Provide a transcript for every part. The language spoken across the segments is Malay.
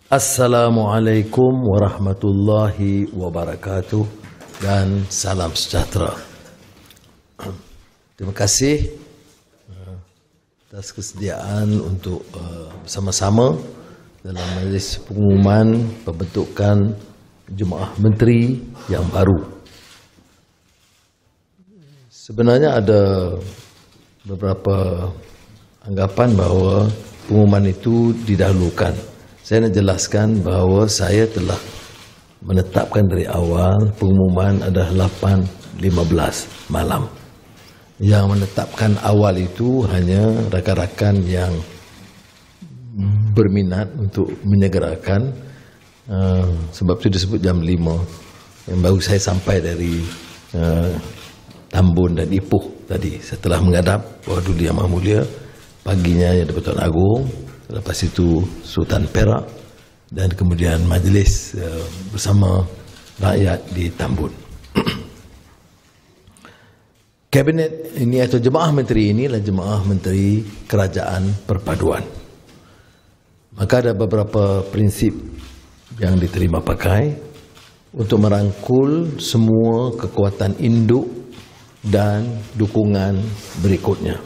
Assalamualaikum warahmatullahi wabarakatuh dan salam sejahtera. Terima kasih atas kesediaan untuk bersama-sama dalam majlis pengumuman pembentukan Jemaah Menteri yang baru. Sebenarnya ada beberapa anggapan bahawa pengumuman itu didahulukan. Saya nak jelaskan bahawa saya telah menetapkan dari awal pengumuman adalah 8.15 malam. Yang menetapkan awal itu hanya rakan-rakan yang berminat untuk menyegerakan, sebab itu disebut jam 5 yang baru saya sampai dari Tambun dan Ipoh tadi. Setelah menghadap Wah-Duli Yang Maha Mulia, paginya yang Di-Pertuan Agong, lepas itu Sultan Perak, dan kemudian majlis bersama rakyat di Tambun. Kabinet ini atau Jemaah Menteri ini adalah Jemaah Menteri Kerajaan Perpaduan. Maka ada beberapa prinsip yang diterima pakai untuk merangkul semua kekuatan induk dan dukungan berikutnya.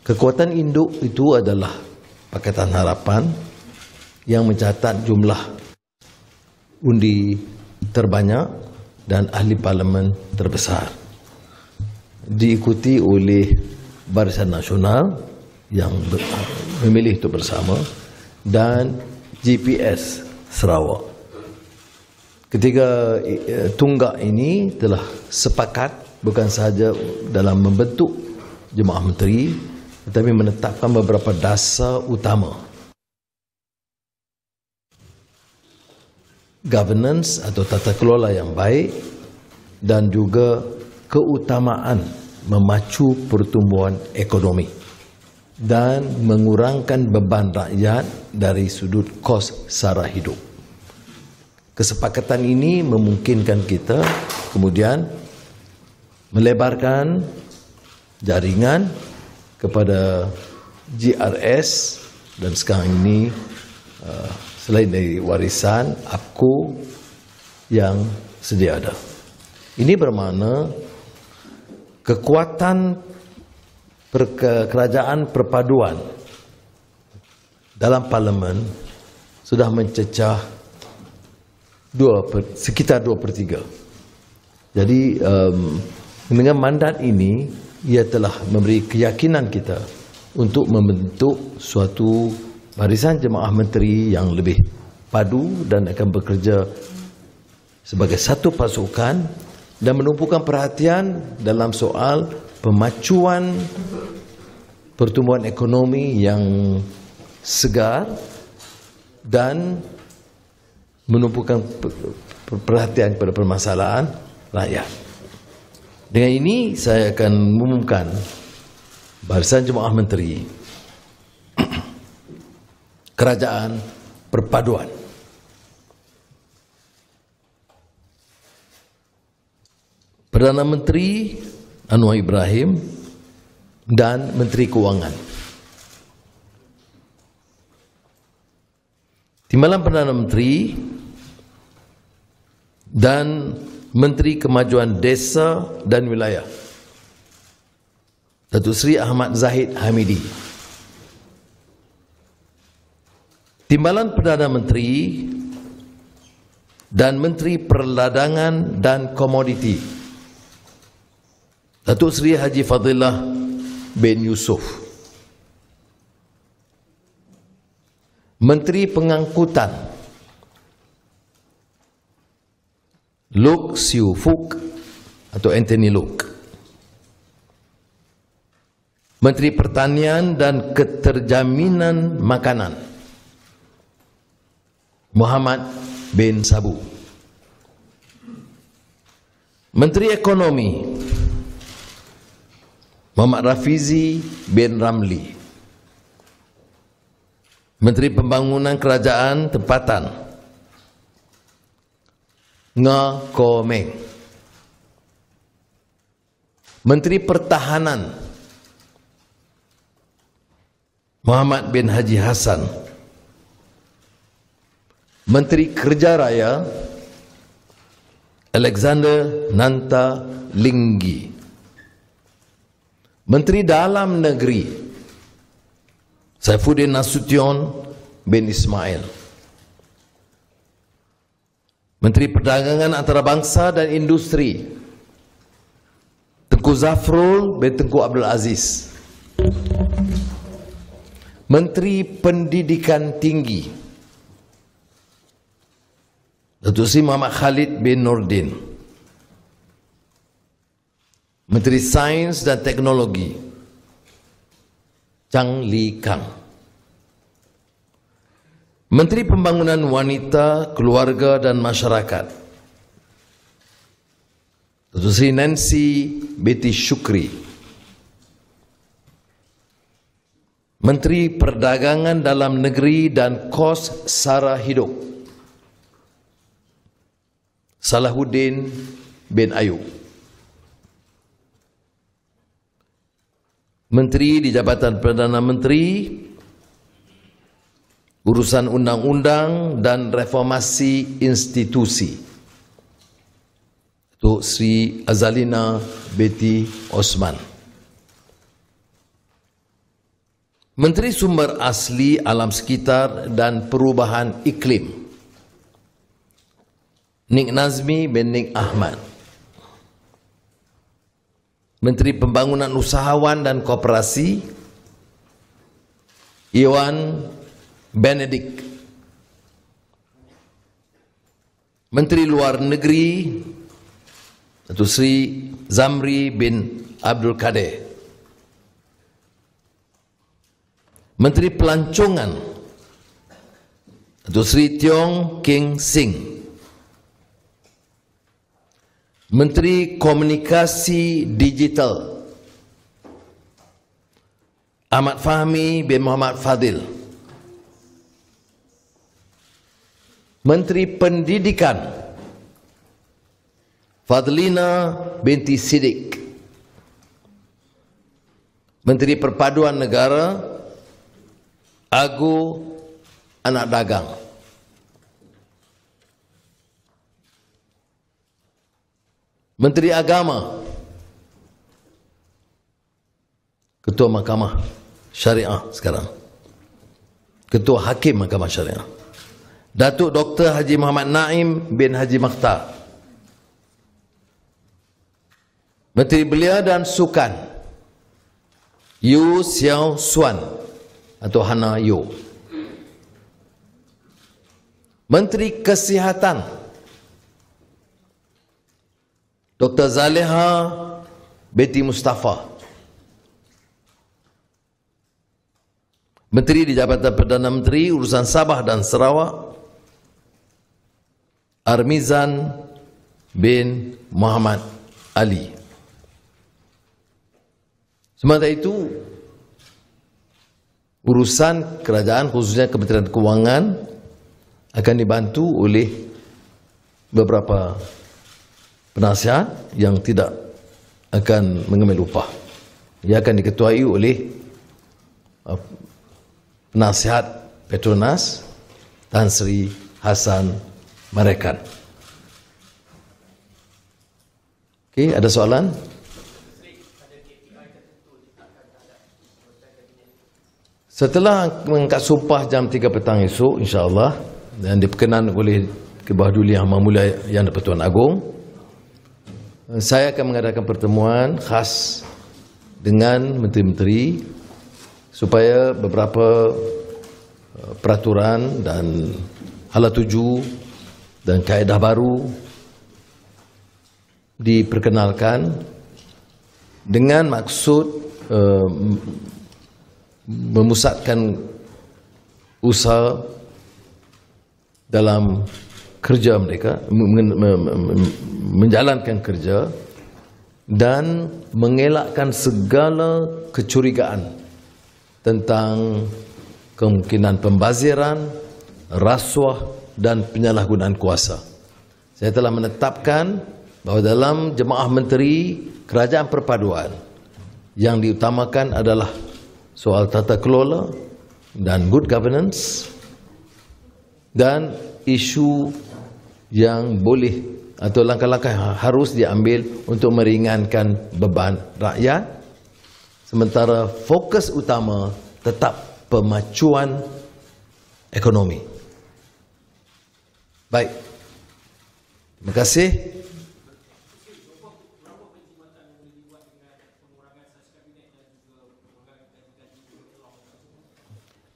Kekuatan induk itu adalah Pakatan Harapan yang mencatat jumlah undi terbanyak dan ahli parlimen terbesar, diikuti oleh Barisan Nasional yang memilih itu bersama dan GPS Sarawak. Ketiga tunggak ini telah sepakat bukan sahaja dalam membentuk Jemaah Menteri, tetapi menetapkan beberapa dasar utama. Governance atau tata kelola yang baik dan juga keutamaan memacu pertumbuhan ekonomi dan mengurangkan beban rakyat dari sudut kos sara hidup. Kesepakatan ini memungkinkan kita kemudian melebarkan jaringan kepada GRS dan sekarang ini selain dari warisan APCO yang sedia ada. Ini bermakna kekuatan kerajaan perpaduan dalam parlimen sudah mencecah sekitar 2/3. Jadi dengan mandat ini ia telah memberi keyakinan kita untuk membentuk suatu barisan jemaah menteri yang lebih padu dan akan bekerja sebagai satu pasukan dan menumpukan perhatian dalam soal pemacuan pertumbuhan ekonomi yang segar dan menumpukan perhatian kepada permasalahan rakyat. Dengan ini saya akan mengumumkan Barisan Jemaah Menteri Kerajaan Perpaduan. Perdana Menteri Anwar Ibrahim dan Menteri Keuangan. Timbalan Perdana Menteri dan Menteri Kemajuan Desa dan Wilayah Datuk Seri Ahmad Zahid Hamidi. Timbalan Perdana Menteri dan Menteri Perdagangan dan Komoditi Datuk Seri Haji Fadilah bin Yusof. Menteri Pengangkutan Loke Siu Fook atau Anthony Loke. Menteri Pertanian dan Keterjaminan Makanan Muhammad bin Sabu. Menteri Ekonomi Muhammad Rafizi bin Ramli. Menteri Pembangunan Kerajaan Tempatan Nga Ko Meng. Menteri Pertahanan Muhammad bin Haji Hassan. Menteri Kerja Raya Alexander Nanta Linggi. Menteri Dalam Negeri Saifuddin Nasution bin Ismail. Menteri Perdagangan Antarabangsa dan Industri Tengku Zafrul bin Tengku Abdul Aziz. Menteri Pendidikan Tinggi Datuk Seri Muhammad Khalid bin Nordin. Menteri Sains dan Teknologi Chang Li Kang. Menteri Pembangunan Wanita, Keluarga dan Masyarakat Datuk Seri Nancy Betty Shukri. Menteri Perdagangan Dalam Negeri dan Kos Sara Hidup Salahuddin bin Ayub. Menteri di Jabatan Perdana Menteri Urusan Undang-Undang dan Reformasi Institusi Datuk Sri Azalina Betty Osman. Menteri Sumber Asli Alam Sekitar dan Perubahan Iklim Nik Nazmi bin Nik Ahmad. Menteri Pembangunan Usahawan dan Koperasi Iwan Benedict. Menteri Luar Negeri Datuk Sri Zamri bin Abdul Kadir. Menteri Pelancongan Datuk Sri Tiong King Sing. Menteri Komunikasi Digital Ahmad Fahmi bin Muhammad Fadil. Menteri Pendidikan Fadlina binti Siddiq. Menteri Perpaduan Negara Agu Anak Dagang. Menteri Agama Ketua Mahkamah Syariah sekarang, Ketua Hakim Mahkamah Syariah Datuk Dr. Haji Muhammad Naim bin Haji Makhtar. Menteri Belia dan Sukan Yu Xiao Suan atau Hana Yu. Menteri Kesihatan Dr. Zaleha Betty Mustafa. Menteri di Jabatan Perdana Menteri Urusan Sabah dan Sarawak Armizan bin Muhammad Ali. Sementara itu, urusan kerajaan khususnya Kementerian Kewangan akan dibantu oleh beberapa penasihat yang tidak akan mengambil upah. Ia akan diketuai oleh penasihat Petronas Tan Sri Hasan Marekan. Okey, ada soalan? Setelah mengangkat sumpah jam 3 petang esok, insya-Allah, dan diperkenan oleh Kebahdulian Yang Maha Mulia Yang di-Pertuan Agong, saya akan mengadakan pertemuan khas dengan menteri-menteri supaya beberapa peraturan dan hala tuju dan kaedah baru diperkenalkan dengan maksud memusatkan usaha dalam kerja mereka, menjalankan kerja dan mengelakkan segala kecurigaan tentang kemungkinan pembaziran, rasuah dan penyalahgunaan kuasa. Saya telah menetapkan bahawa dalam Jemaah Menteri Kerajaan Perpaduan yang diutamakan adalah soal tata kelola dan good governance, dan isu yang boleh atau langkah-langkah yang harus diambil untuk meringankan beban rakyat, sementara fokus utama tetap pemacuan ekonomi. Baik. Terima kasih.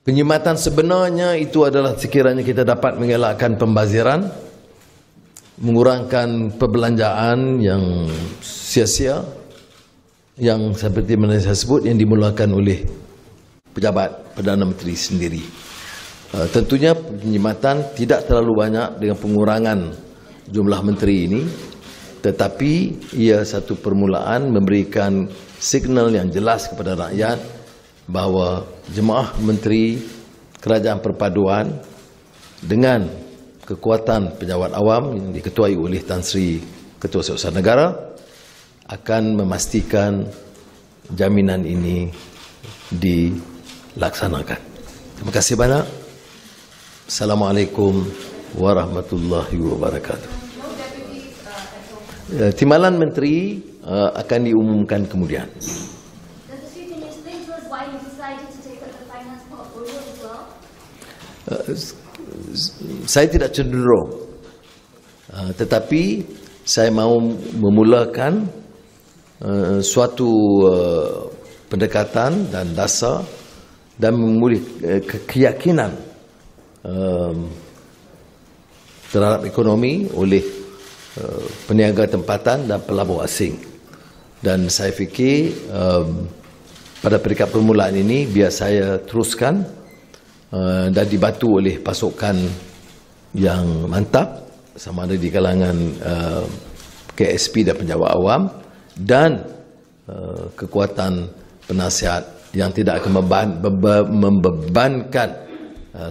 Penyematan sebenarnya itu adalah sekiranya kita dapat mengelakkan pembaziran, mengurangkan perbelanjaan yang sia-sia, yang seperti mana saya sebut, yang dimulakan oleh pejabat Perdana Menteri sendiri. Tentunya penyematan tidak terlalu banyak dengan pengurangan jumlah menteri ini, tetapi ia satu permulaan memberikan signal yang jelas kepada rakyat bahawa jemaah menteri kerajaan perpaduan dengan kekuatan pejabat awam yang diketuai oleh Tan Sri Ketua Setiausaha Negara akan memastikan jaminan ini dilaksanakan. Terima kasih banyak. Assalamualaikum warahmatullahi wabarakatuh. Timbalan menteri akan diumumkan kemudian. Saya tidak cenderung, tetapi saya mahu memulakan suatu pendekatan dan dasar dan memulih keyakinan terhadap ekonomi oleh peniaga tempatan dan pelabur asing. Dan saya fikir pada peringkat permulaan ini biar saya teruskan dan dibantu oleh pasukan yang mantap sama ada di kalangan KSP dan pejabat awam dan kekuatan penasihat yang tidak akan membebankan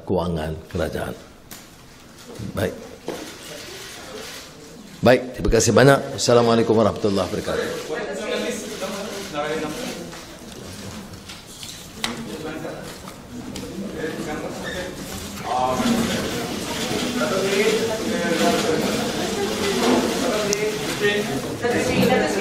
kewangan kerajaan. Baik. Baik, terima kasih banyak. Assalamualaikum warahmatullahi wabarakatuh. Terima kasih.